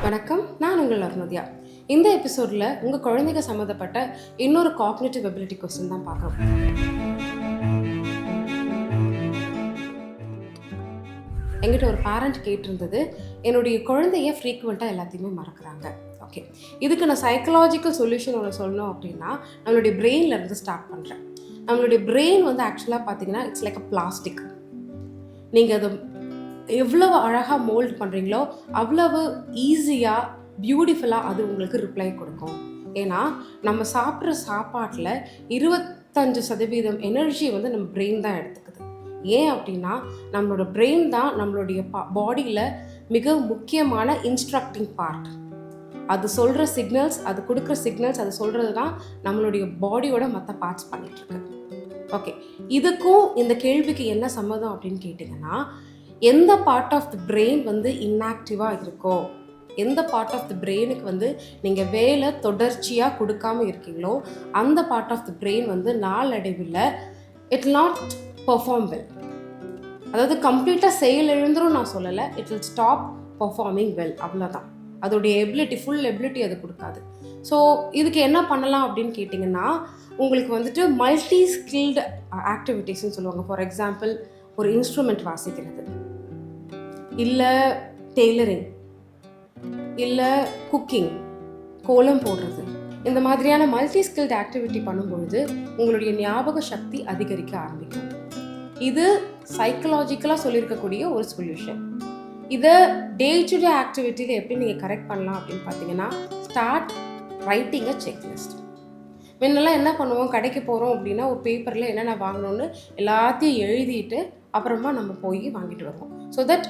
வணக்கம், நான் உங்கள் அருணோத்யா. இந்த எபிசோடில் உங்கள் குழந்தைங்க சம்மந்தப்பட்ட இன்னொரு காக்னிட்டிவ் எபிலிட்டி கொஸ்டின் தான் பார்க்குறோம். எங்கிட்ட ஒரு பேரண்ட் கேட்டிருந்தது, என்னுடைய குழந்தைய ஃப்ரீக்வெண்ட்டாக எல்லாத்தையுமே மறக்கிறாங்க. ஓகே, இதுக்கு நான் சைக்கலாஜிக்கல் சொல்யூஷன் ஒன்று சொல்லணும் அப்படின்னா நம்மளுடைய பிரெயின்லேருந்து ஸ்டார்ட் பண்ணுறேன். நம்மளுடைய பிரெயின் ஆக்சுவலாக பார்த்தீங்கன்னா இட்ஸ் லைக் அ பிளாஸ்டிக். நீங்கள் அதை எவ்வளவு அழகாக மோல்ட் பண்ணுறீங்களோ அவ்வளவு ஈஸியாக பியூட்டிஃபுல்லாக அது உங்களுக்கு ரிப்ளை கொடுக்கும். ஏன்னா நம்ம சாப்பிட்ற சாப்பாட்டில் 25% எனர்ஜி நம்ம பிரெயின் தான் எடுத்துக்குது. ஏன் அப்படின்னா நம்மளோட பிரெயின் தான் நம்மளுடைய பாடியில் மிக முக்கியமான இன்ஸ்ட்ரக்டிங் பார்ட். அது சொல்கிற சிக்னல்ஸ், அது கொடுக்குற சிக்னல்ஸ், அது சொல்கிறது தான் நம்மளுடைய பாடியோட மற்ற பார்ட்ஸ் பண்ணிகிட்ருக்கு. ஓகே, இதுக்கும் இந்த கேள்விக்கு என்ன சம்மதம் அப்படின்னு கேட்டிங்கன்னா, எந்த பார்ட் ஆஃப் த பிரெயின் இன்ஆக்டிவாக இருக்கோ, எந்த பார்ட் ஆஃப் த பிரெயினுக்கு நீங்கள் வேலை தொடர்ச்சியாக கொடுக்காமல் இருக்கீங்களோ அந்த பார்ட் ஆஃப் த பிரெயின் நாளடைவில் it will not perform well. அதாவது கம்ப்ளீட்டாக செயல் எழுந்துரும் நான் சொல்லலை, it will stop performing well, அவ்வளோதான். அதோடைய எபிலிட்டி, ஃபுல் எபிலிட்டி அது கொடுக்காது. ஸோ இதுக்கு என்ன பண்ணலாம் அப்படின்னு கேட்டிங்கன்னா, உங்களுக்கு மல்டி ஸ்கில்டு ஆக்டிவிட்டீஸ்ன்னு சொல்லுவாங்க. ஃபார் எக்ஸாம்பிள், ஒரு இன்ஸ்ட்ருமெண்ட் வாசிக்கிறது, இல்லை டெய்லரிங், இல்லை குக்கிங், கோலம் போடுறது, இந்த மாதிரியான மல்டி ஸ்கில்டு ஆக்டிவிட்டி பண்ணும்பொழுது உங்களுடைய ஞாபக சக்தி அதிகரிக்க ஆரம்பிக்கும். இது சைக்கலாஜிக்கலாக சொல்லியிருக்கக்கூடிய ஒரு சொல்யூஷன். இதை டே டு டே ஆக்டிவிட்டியில் எப்படி நீங்கள் கரெக்ட் பண்ணலாம் அப்படின்னு பார்த்தீங்கன்னா, ஸ்டார்ட் ரைட்டிங் அ செக்லிஸ்ட். முன்னெல்லாம் என்ன பண்ணுவோம், கடைக்கு போகிறோம் அப்படின்னா ஒரு பேப்பரில் என்னென்ன வாங்கணும்னு எல்லாத்தையும் எழுதிட்டு அப்புறமா நம்ம போய் வாங்கிட்டு வருவோம். ஸோ தட்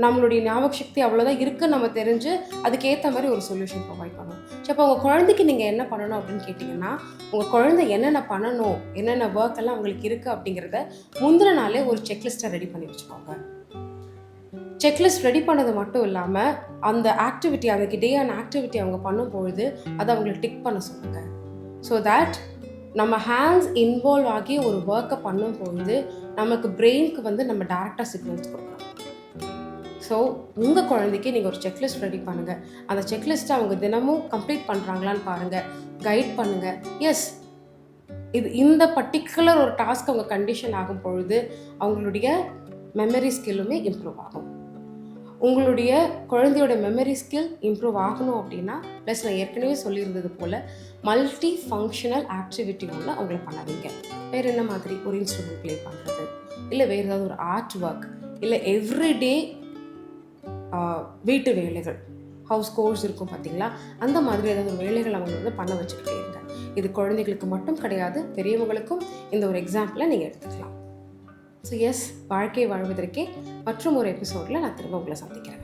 நம்மளுடைய ஞாபக சக்தி அவ்வளோதான் இருக்குன்னு நம்ம தெரிஞ்சு அதுக்கேற்ற மாதிரி ஒரு சொல்யூஷன் ப்ரொவைட் பண்ணணும். ஸோ அப்போ உங்கள் குழந்தைக்கு நீங்கள் என்ன பண்ணணும் அப்படின்னு கேட்டிங்கன்னா, உங்கள் குழந்தை என்னென்ன பண்ணணும், என்னென்ன ஒர்க் எல்லாம் உங்களுக்கு இருக்குது அப்படிங்கிறத முந்தின நாளே ஒரு செக்லிஸ்ட்டை ரெடி பண்ணி வச்சுக்கோங்க. செக்லிஸ்ட் ரெடி பண்ணது மட்டும் இல்லாமல் அந்த ஆக்டிவிட்டி, அன்றைக்கி டே ஆன் ஆக்டிவிட்டி அவங்க பண்ணும்பொழுது அதை அவங்களுக்கு டிக் பண்ண சொல்லுங்கள். ஸோ தேட் நம்ம ஹேண்ட்ஸ் இன்வால்வ் ஆகி ஒரு ஒர்க்கை பண்ணும்பொழுது நமக்கு பிரெயினுக்கு நம்ம டேரெக்டாக சிக்னல்ஸ் கொடுக்கலாம். ஸோ உங்கள் குழந்தைக்கு நீங்கள் ஒரு செக்லிஸ்ட் ரெடி பண்ணுங்கள். அந்த செக்லிஸ்ட்டை அவங்க தினமும் கம்ப்ளீட் பண்ணுறாங்களான்னு பாருங்கள், கைட் பண்ணுங்கள். எஸ், இந்த பர்டிகுலர் ஒரு டாஸ்க் அவங்க கண்டிஷன் ஆகும் பொழுது அவங்களுடைய மெமரி ஸ்கில்லுமே இம்ப்ரூவ் ஆகும். உங்களுடைய குழந்தையோட மெமரி ஸ்கில் இம்ப்ரூவ் ஆகணும் அப்படின்னா, ப்ளஸ் நான் ஏற்கனவே சொல்லியிருந்தது போல் மல்டி ஃபங்க்ஷனல் ஆக்டிவிட்டி ஒன்று அவங்கள பண்ணாதீங்க. வேறு என்ன மாதிரி, ஒரு இன்ஸ்ட்ருமெண்ட் ப்ளே பண்ணுறது, இல்லை வேறு ஏதாவது ஒரு ஆர்ட் ஒர்க், இல்லை எவ்ரிடே வீட்டு வேலைகள், ஹவுஸ் கோர்ஸ் இருக்கும் பார்த்தீங்களா, அந்த மாதிரி ஏதாவது வேலைகள் அவங்க பண்ண வச்சுக்கிட்டே இருங்க. இது குழந்தைகளுக்கு மட்டும் கிடையாது, பெரியவங்களுக்கும் இந்த ஒரு எக்ஸாம்பிளை நீங்கள் எடுத்துக்கலாம். ஸோ எஸ், வாழ்க்கை வாழ்வதற்கே மற்றும் ஒரு எபிசோடில் நான் திரும்ப உங்களை சந்திக்கிறேன்.